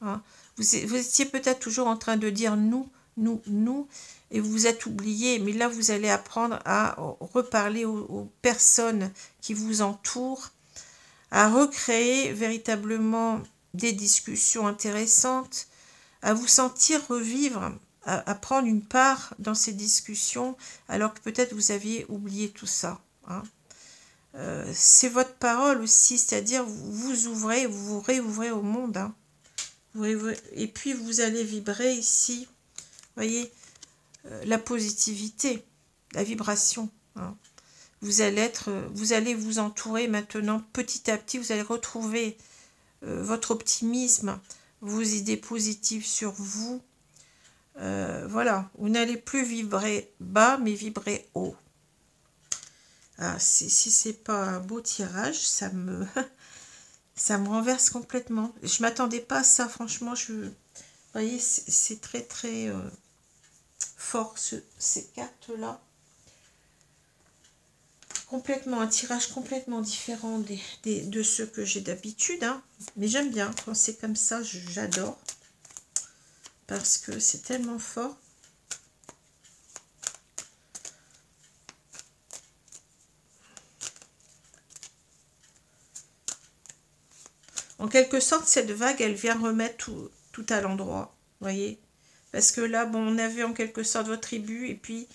hein. ». Vous étiez peut-être toujours en train de dire « nous ». Nous, et vous vous êtes oublié, mais là vous allez apprendre à reparler aux personnes qui vous entourent, à recréer véritablement des discussions intéressantes, à vous sentir revivre, à prendre une part dans ces discussions, alors que peut-être vous aviez oublié tout ça. Hein. C'est votre parole aussi, c'est-à-dire vous vous ouvrez, vous vous réouvrez au monde. Hein. Et puis vous allez vibrer ici. Voyez, la positivité, la vibration. Hein. Vous allez vous entourer maintenant petit à petit, vous allez retrouver votre optimisme, vos idées positives sur vous. Voilà, vous n'allez plus vibrer bas, mais vibrer haut. Ah, si c'est pas un beau tirage, ça me ça me renverse complètement. Je m'attendais pas à ça, franchement. Vous voyez, c'est très très fort ces cartes là. Complètement, un tirage complètement différent de ceux que j'ai d'habitude, hein. Mais j'aime bien quand c'est comme ça, j'adore, parce que c'est tellement fort. En quelque sorte, cette vague, elle vient remettre tout à l'endroit, voyez. Parce que là, bon, on avait en quelque sorte votre tribu et puis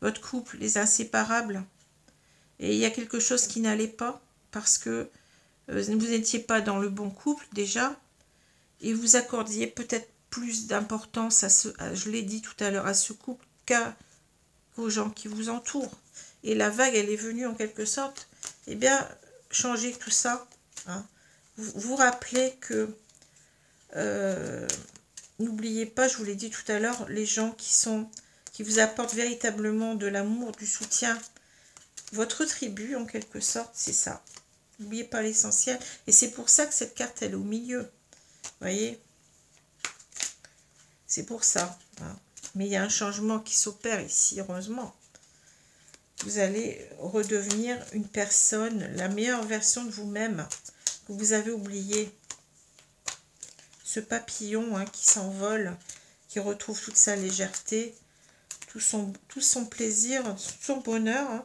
votre couple, les inséparables. Et il y a quelque chose qui n'allait pas, parce que vous n'étiez pas dans le bon couple déjà, et vous accordiez peut-être plus d'importance je l'ai dit tout à l'heure, à ce couple qu'aux gens qui vous entourent. Et la vague, elle est venue en quelque sorte, eh bien, changer tout ça. Hein. Vous rappelez que, n'oubliez pas, je vous l'ai dit tout à l'heure, les gens qui vous apportent véritablement de l'amour, du soutien, votre tribu en quelque sorte, c'est ça. N'oubliez pas l'essentiel. Et c'est pour ça que cette carte, elle est au milieu. Vous voyez? C'est pour ça. Hein. Mais il y a un changement qui s'opère ici, heureusement. Vous allez redevenir une personne, la meilleure version de vous-même, que vous avez oublié. Ce papillon hein, qui s'envole, qui retrouve toute sa légèreté, tout son plaisir, tout son bonheur, hein,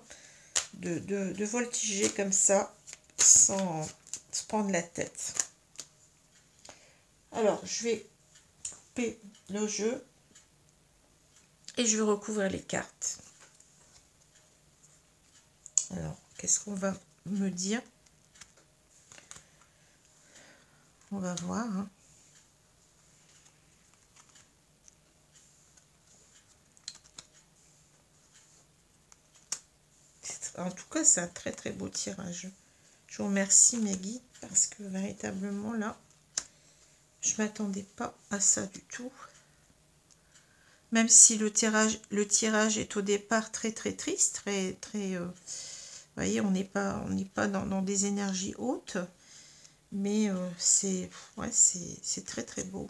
de voltiger comme ça, sans se prendre la tête. Alors, je vais couper le jeu et je vais recouvrir les cartes. Alors, qu'est-ce qu'on va me dire? On va voir. Hein. En tout cas, c'est un très très beau tirage. Je vous remercie mes guides parce que véritablement là, je ne m'attendais pas à ça du tout. Même si le tirage est au départ très très triste, très vous voyez, on n'est pas dans des énergies hautes, mais c'est très très beau.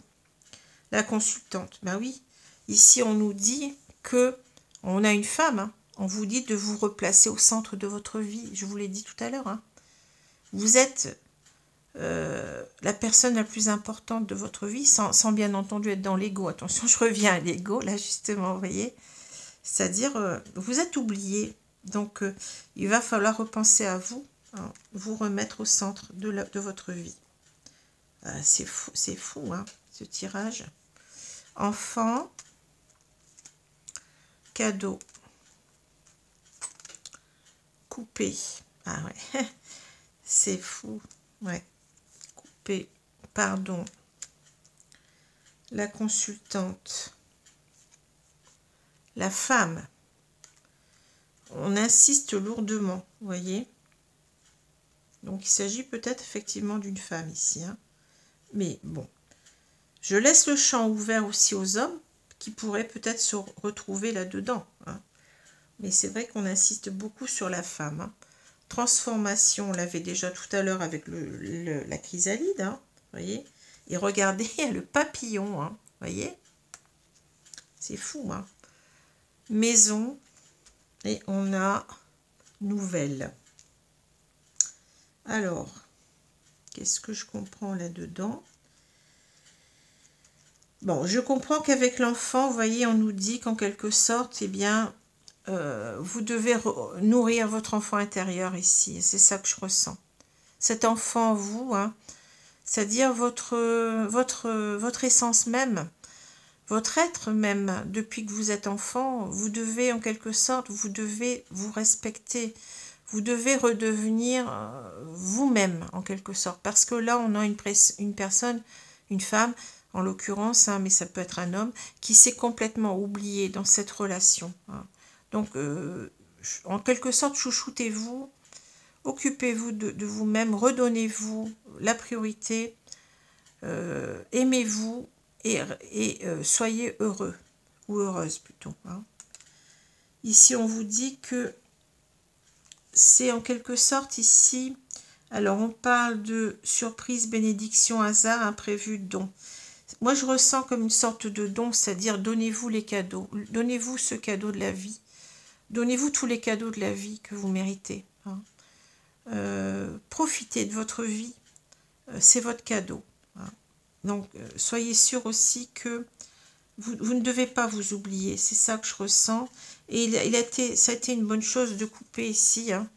La consultante, ben oui, ici on nous dit que on a une femme, hein, on vous dit de vous replacer au centre de votre vie, je vous l'ai dit tout à l'heure, hein. Vous êtes la personne la plus importante de votre vie, sans bien entendu être dans l'ego. Attention, je reviens à l'ego, là justement, vous voyez. C'est-à-dire, vous êtes oublié. Donc, il va falloir repenser à vous, hein, vous remettre au centre de votre vie. C'est fou, hein, ce tirage. Enfant, cadeau, coupé. Ah ouais, c'est fou, ouais. Coupé, pardon. La consultante, la femme, on insiste lourdement, vous voyez. Donc il s'agit peut-être effectivement d'une femme ici, hein. Mais bon, je laisse le champ ouvert aussi aux hommes qui pourraient peut-être se retrouver là-dedans, hein. Mais c'est vrai qu'on insiste beaucoup sur la femme, hein. Transformation, on l'avait déjà tout à l'heure avec la chrysalide, hein, vous voyez. Et regardez, le papillon, hein, vous voyez. C'est fou, hein. Maison, et on a nouvelle. Alors, qu'est-ce que je comprends là-dedans? Bon, je comprends qu'avec l'enfant, vous voyez, on nous dit qu'en quelque sorte, eh bien, vous devez nourrir votre enfant intérieur ici. C'est ça que je ressens. Cet enfant, vous, hein, c'est-à-dire votre essence même, votre être même, depuis que vous êtes enfant, vous devez en quelque sorte, vous devez vous respecter. Vous devez redevenir vous-même en quelque sorte. Parce que là, on a une personne, une femme, en l'occurrence, hein, mais ça peut être un homme, qui s'est complètement oublié dans cette relation. Hein. Donc, en quelque sorte, chouchoutez-vous, occupez-vous de vous-même, redonnez-vous la priorité, aimez-vous et soyez heureux, ou heureuse plutôt. Hein. Ici, on vous dit que c'est en quelque sorte ici, alors on parle de surprise, bénédiction, hasard, imprévu, don. Moi je ressens comme une sorte de don, c'est-à-dire donnez-vous les cadeaux, donnez-vous ce cadeau de la vie, donnez-vous tous les cadeaux de la vie que vous méritez. Hein. Profitez de votre vie, c'est votre cadeau. Hein. Donc soyez sûr aussi que vous ne devez pas vous oublier, c'est ça que je ressens. Et ça a été une bonne chose de couper ici. Hein.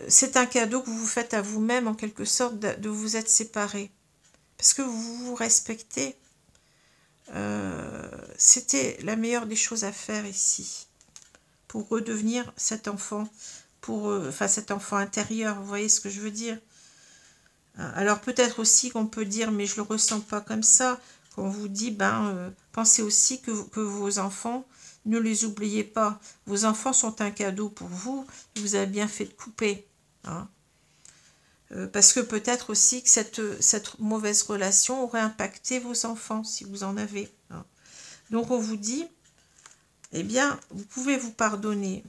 C'est un cadeau que vous vous faites à vous-même, en quelque sorte, de vous être séparés. Parce que vous vous respectez. C'était la meilleure des choses à faire ici. Pour redevenir cet enfant, enfin cet enfant intérieur, vous voyez ce que je veux dire? Alors peut-être aussi qu'on peut dire, mais je ne le ressens pas comme ça, qu'on vous dit, pensez aussi que vos enfants, ne les oubliez pas. Vos enfants sont un cadeau pour vous, vous avez bien fait de couper. Hein. Parce que peut-être aussi que cette mauvaise relation aurait impacté vos enfants, si vous en avez. Hein. Donc on vous dit, eh bien, vous pouvez vous pardonner.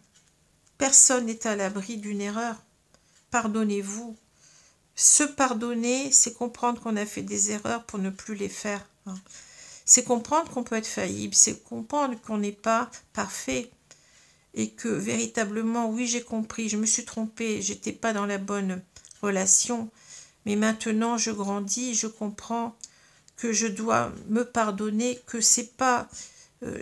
Personne n'est à l'abri d'une erreur. Pardonnez-vous. Se pardonner, c'est comprendre qu'on a fait des erreurs pour ne plus les faire. Hein. C'est comprendre qu'on peut être faillible, c'est comprendre qu'on n'est pas parfait. Et que véritablement, oui, j'ai compris, je me suis trompée, j'étais pas dans la bonne relation. Mais maintenant, je grandis, je comprends que je dois me pardonner, que c'est pas...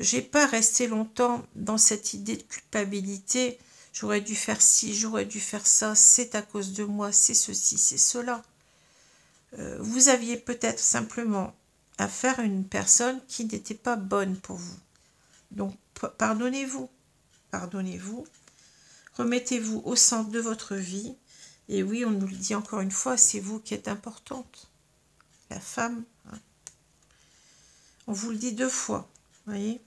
j'ai pas resté longtemps dans cette idée de culpabilité. J'aurais dû faire ci, j'aurais dû faire ça, c'est à cause de moi, c'est ceci, c'est cela. Vous aviez peut-être simplement affaire à une personne qui n'était pas bonne pour vous. Donc, pardonnez-vous. Pardonnez-vous. Remettez-vous au centre de votre vie. Et oui, on nous le dit encore une fois, c'est vous qui êtes importante. La femme. Hein. On vous le dit 2 fois. Voyez.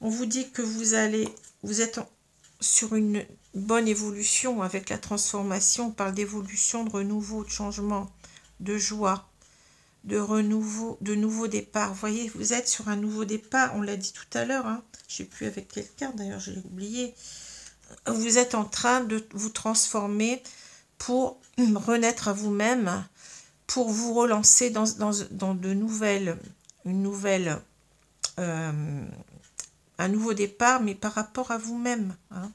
On vous dit que vous êtes sur une bonne évolution avec la transformation. On parle d'évolution, de renouveau, de changement, de joie, de renouveau, de nouveau départ. Vous voyez, vous êtes sur un nouveau départ. On l'a dit tout à l'heure. Hein. Je ne sais plus avec quelqu'un, d'ailleurs, je l'ai oublié. Vous êtes en train de vous transformer pour renaître à vous-même, pour vous relancer dans de nouvelles, un nouveau départ, mais par rapport à vous-même. Hein.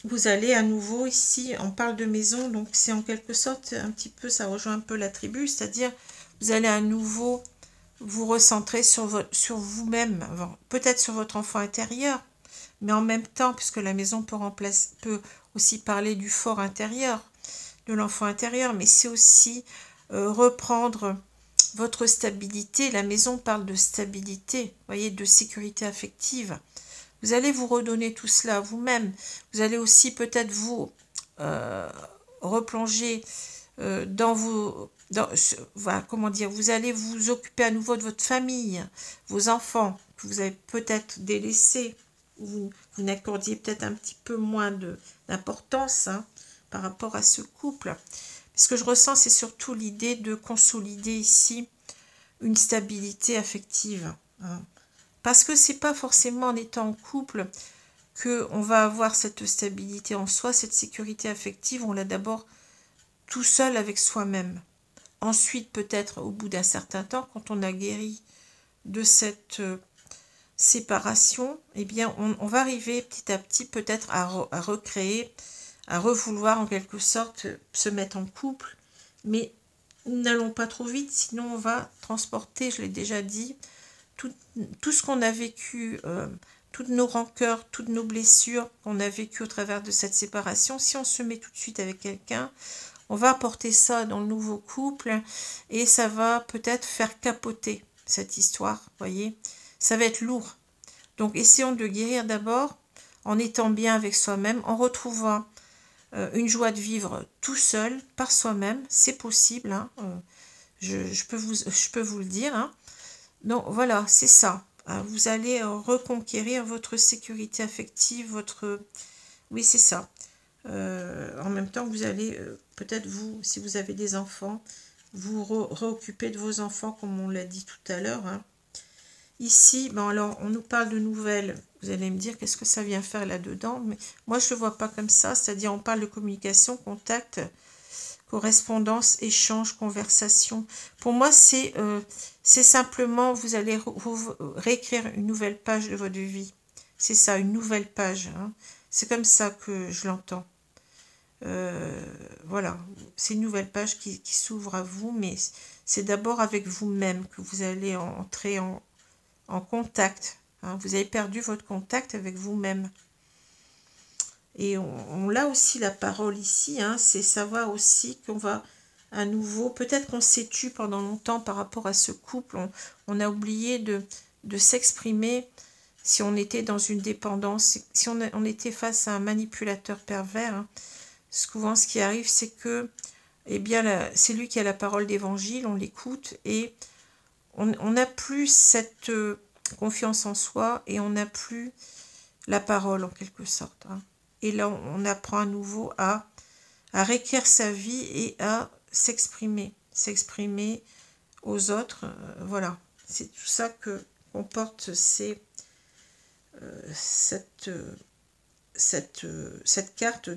Vous allez à nouveau ici, on parle de maison, donc c'est en quelque sorte un petit peu, ça rejoint un peu la tribu, c'est-à-dire vous allez à nouveau vous recentrer sur vous-même, peut-être sur votre enfant intérieur, mais en même temps, puisque la maison peut aussi parler du fort intérieur, de l'enfant intérieur, mais c'est aussi reprendre votre stabilité. La maison parle de stabilité, voyez, de sécurité affective. Vous allez vous redonner tout cela à vous-même. Vous allez aussi peut-être vous replonger dans vos... comment dire, vous allez vous occuper à nouveau de votre famille, vos enfants, que vous avez peut-être délaissés. Vous n'accordiez peut-être un petit peu moins d'importance hein, par rapport à ce couple. Ce que je ressens, c'est surtout l'idée de consolider ici une stabilité affective. Hein. Parce que c'est pas forcément en étant en couple qu'on va avoir cette stabilité en soi, cette sécurité affective. On l'a d'abord tout seul avec soi-même. Ensuite, peut-être au bout d'un certain temps, quand on a guéri de cette séparation, eh bien, on va arriver petit à petit peut-être à recréer, à revouloir en quelque sorte se mettre en couple, mais n'allons pas trop vite, sinon on va transporter, je l'ai déjà dit, tout ce qu'on a vécu, toutes nos rancœurs, toutes nos blessures qu'on a vécues au travers de cette séparation. Si on se met tout de suite avec quelqu'un, on va apporter ça dans le nouveau couple et ça va peut-être faire capoter cette histoire, voyez. Ça va être lourd. Donc, essayons de guérir d'abord en étant bien avec soi-même, en retrouvant une joie de vivre tout seul, par soi-même. C'est possible, hein. Je peux vous le dire. Hein. Donc, voilà, c'est ça. Vous allez reconquérir votre sécurité affective, votre... Oui, c'est ça. En même temps, vous allez, peut-être vous, si vous avez des enfants, vous réoccuper de vos enfants, comme on l'a dit tout à l'heure. Hein. Ici, alors, on nous parle de nouvelles. Vous allez me dire, qu'est-ce que ça vient faire là-dedans? Mais moi, je ne le vois pas comme ça. C'est-à-dire, on parle de communication, contact, correspondance, échange, conversation. Pour moi, c'est simplement, vous allez réécrire une nouvelle page de votre vie. C'est ça, une nouvelle page. Hein. C'est comme ça que je l'entends. Voilà, c'est une nouvelle page qui s'ouvre à vous, mais c'est d'abord avec vous-même que vous allez entrer en contact. Hein. Vous avez perdu votre contact avec vous-même. Et on a aussi la parole ici, hein, c'est savoir aussi qu'on va à nouveau, peut-être qu'on s'est tu pendant longtemps par rapport à ce couple, on a oublié de s'exprimer si on était dans une dépendance, si on était face à un manipulateur pervers. Hein. Souvent, ce qui arrive, c'est que, eh bien, c'est lui qui a la parole d'évangile, on l'écoute et on n'a plus cette confiance en soi et on n'a plus la parole en quelque sorte. Hein. Et là, on apprend à nouveau à réécrire sa vie et à s'exprimer aux autres. Voilà, c'est tout ça que comporte cette carte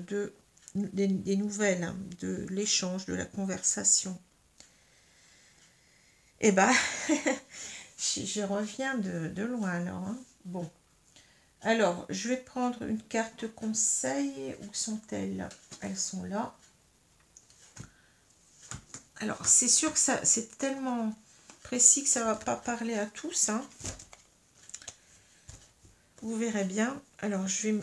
des nouvelles, hein, de l'échange, de la conversation. Et bah, je reviens de loin alors. Hein. Bon. Alors, je vais prendre une carte conseil. Où sont-elles? Elles sont là. Alors, c'est sûr que ça, c'est tellement précis que ça ne va pas parler à tous. Hein. Vous verrez bien. Alors, je vais...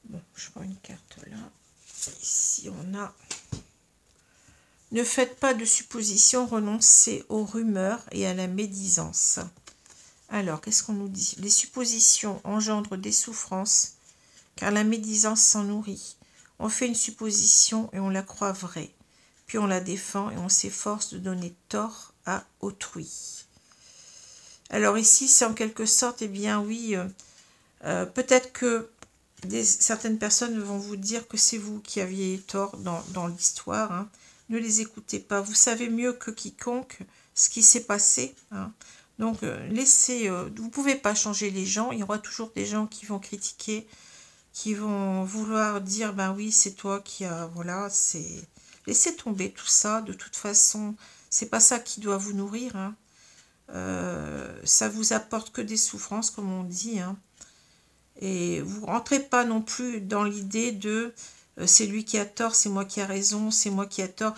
Bon, je prends une carte là. Ici, on a... Ne faites pas de suppositions, renoncez aux rumeurs et à la médisance. Alors, qu'est-ce qu'on nous dit? Les suppositions engendrent des souffrances, car la médisance s'en nourrit. On fait une supposition et on la croit vraie. Puis on la défend et on s'efforce de donner tort à autrui. Alors ici, c'est en quelque sorte, eh bien oui, peut-être que certaines personnes vont vous dire que c'est vous qui aviez tort dans l'histoire. Hein. Ne les écoutez pas. Vous savez mieux que quiconque ce qui s'est passé. Hein. Donc, laissez... vous ne pouvez pas changer les gens. Il y aura toujours des gens qui vont critiquer, qui vont vouloir dire, ben oui, c'est toi qui a... Voilà, c'est... Laissez tomber tout ça. De toute façon, c'est pas ça qui doit vous nourrir. Hein. Ça vous apporte que des souffrances, comme on dit. Hein. Et vous rentrez pas non plus dans l'idée de c'est lui qui a tort, c'est moi qui a raison, c'est moi qui a tort.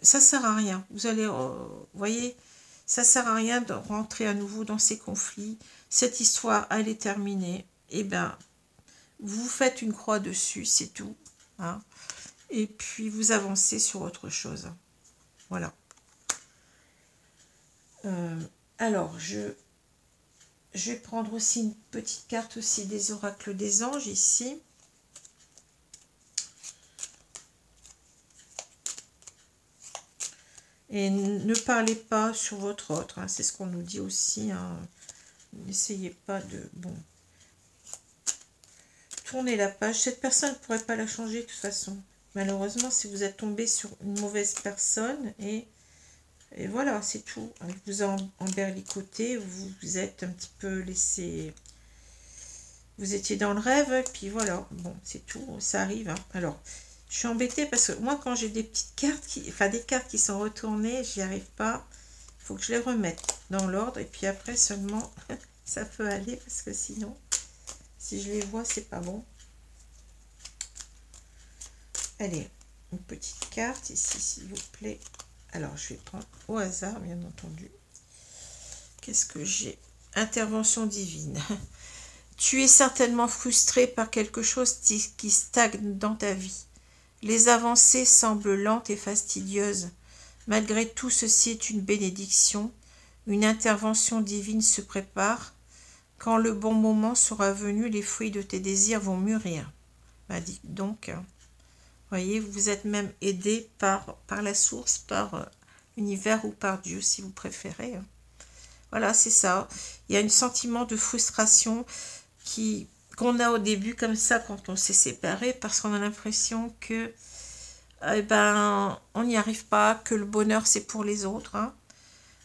Ça sert à rien. Vous allez, voyez, ça sert à rien de rentrer à nouveau dans ces conflits. Cette histoire, elle est terminée. Et ben, vous faites une croix dessus, c'est tout. Hein. Et puis vous avancez sur autre chose. Voilà. Alors, je vais prendre aussi une petite carte aussi des oracles des anges ici. Et ne parlez pas sur votre autre, hein, c'est ce qu'on nous dit aussi. Hein. N'essayez pas de... Bon. Tournez la page. Cette personne ne pourrait pas la changer de toute façon. Malheureusement, si vous êtes tombé sur une mauvaise personne et voilà, c'est tout. Elle vous a emberlicoté, vous vous êtes un petit peu laissé... Vous étiez dans le rêve, et puis voilà. Bon, c'est tout, ça arrive. Hein. Alors, je suis embêtée parce que moi, quand j'ai des petites cartes, des cartes qui sont retournées, j'y arrive pas. Il faut que je les remette dans l'ordre, et puis après seulement, ça peut aller, parce que sinon, si je les vois, c'est pas bon. Allez, une petite carte ici, s'il vous plaît. Alors, je vais prendre au hasard, bien entendu. Qu'est-ce que j'ai? Intervention divine. Tu es certainement frustré par quelque chose qui stagne dans ta vie. Les avancées semblent lentes et fastidieuses. Malgré tout, ceci est une bénédiction. Une intervention divine se prépare. Quand le bon moment sera venu, les fruits de tes désirs vont mûrir. Bah, dites donc, voyez, vous êtes même aidé par la source, par l'univers ou par Dieu, si vous préférez. Voilà, c'est ça. Il y a un sentiment de frustration qui qu'on a au début comme ça quand on s'est séparé, parce qu'on a l'impression que eh ben, on n'y arrive pas, que le bonheur c'est pour les autres, hein.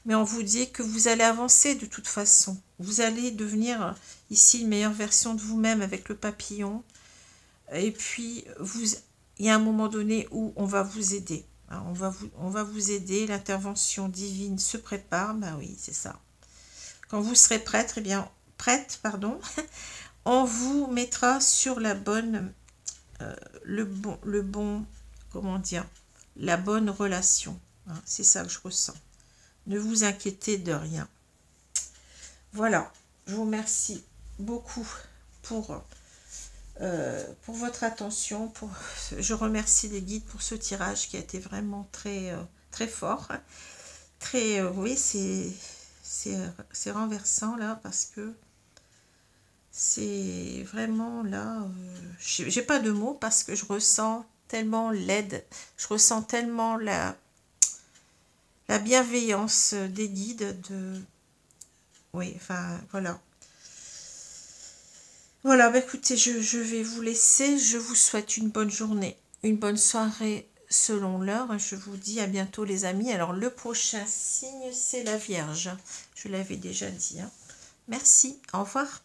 Mais on vous dit que vous allez avancer de toute façon. Vous allez devenir ici une meilleure version de vous-même avec le papillon. Et puis, il y a un moment donné où on va vous aider. Hein, on va vous aider, l'intervention divine se prépare. Ben oui, c'est ça. Quand vous serez prête, eh bien, on vous mettra sur la bonne, comment dire, la bonne relation. Hein, c'est ça que je ressens. Ne vous inquiétez de rien. Voilà, je vous remercie beaucoup pour votre attention. Je remercie les guides pour ce tirage qui a été vraiment très, très fort. Très, oui, c'est renversant là parce que c'est vraiment là. J'ai pas de mots parce que je ressens tellement l'aide. Je ressens tellement la bienveillance des guides. Oui, enfin, voilà. Voilà, bah écoutez, je vais vous laisser. Je vous souhaite une bonne journée, une bonne soirée selon l'heure. Je vous dis à bientôt les amis. Alors le prochain signe, c'est la Vierge. Je l'avais déjà dit. Hein. Merci, au revoir.